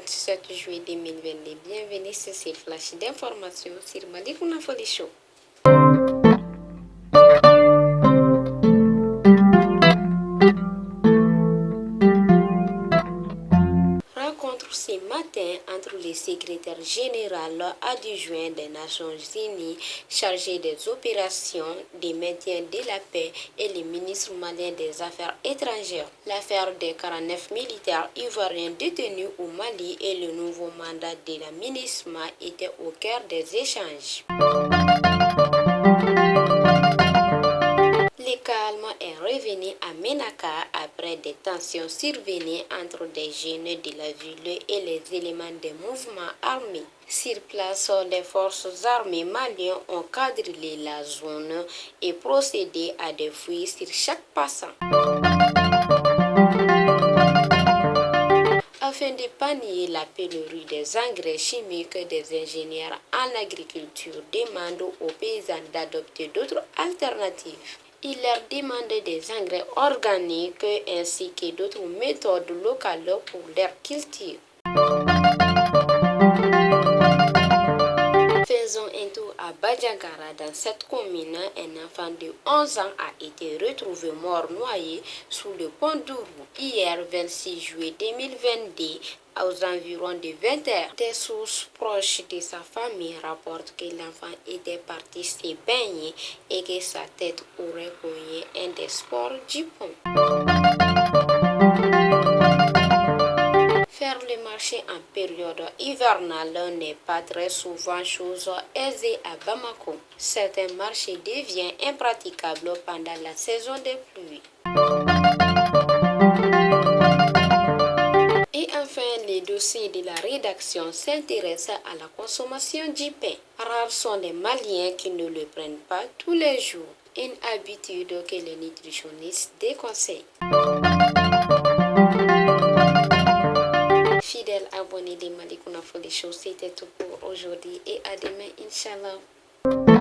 27 juillet 2022. Bienvenue sur ce flash d'informations sur Malikouna Foli Show. Rencontre ce matin entre le secrétaire général adjoint des Nations Unies chargé des opérations de maintien de la paix et le ministre malien des Affaires étrangères. L'affaire des 49 militaires ivoiriens détenus au Mali et le nouveau mandat de la MINUSMA étaient au cœur des échanges. Le calme est revenu à Ménaka après des tensions survenues entre des jeunes de la ville et les éléments des mouvements armés. Sur place, les forces armées maliennes ont quadrillé la zone et procédé à des fouilles sur chaque passant. Afin de pallier la pénurie des engrais chimiques, des ingénieurs en agriculture demandent aux paysans d'adopter d'autres alternatives. Ils leur demandent des engrais organiques ainsi que d'autres méthodes locales pour leur culture. Faisons un tour à Badjagara. Dans cette commune, un enfant de 11 ans a été retrouvé mort noyé sous le pont d'Ourou hier 26 juillet 2022 aux environs de 20h. Des sources proches de sa famille rapportent que l'enfant était parti se baigner et que sa tête aurait cogné un des sports du pont. Faire le marché en période hivernale n'est pas très souvent chose aisée à Bamako. Certains marchés deviennent impraticables pendant la saison des pluies. Et enfin, les dossiers de la rédaction s'intéressent à la consommation du pain. Rares sont les Maliens qui ne le prennent pas tous les jours, une habitude que les nutritionnistes déconseillent. Fidèles abonnés de Malikouna Foli Show, c'était tout pour aujourd'hui et à demain, Inch'Allah.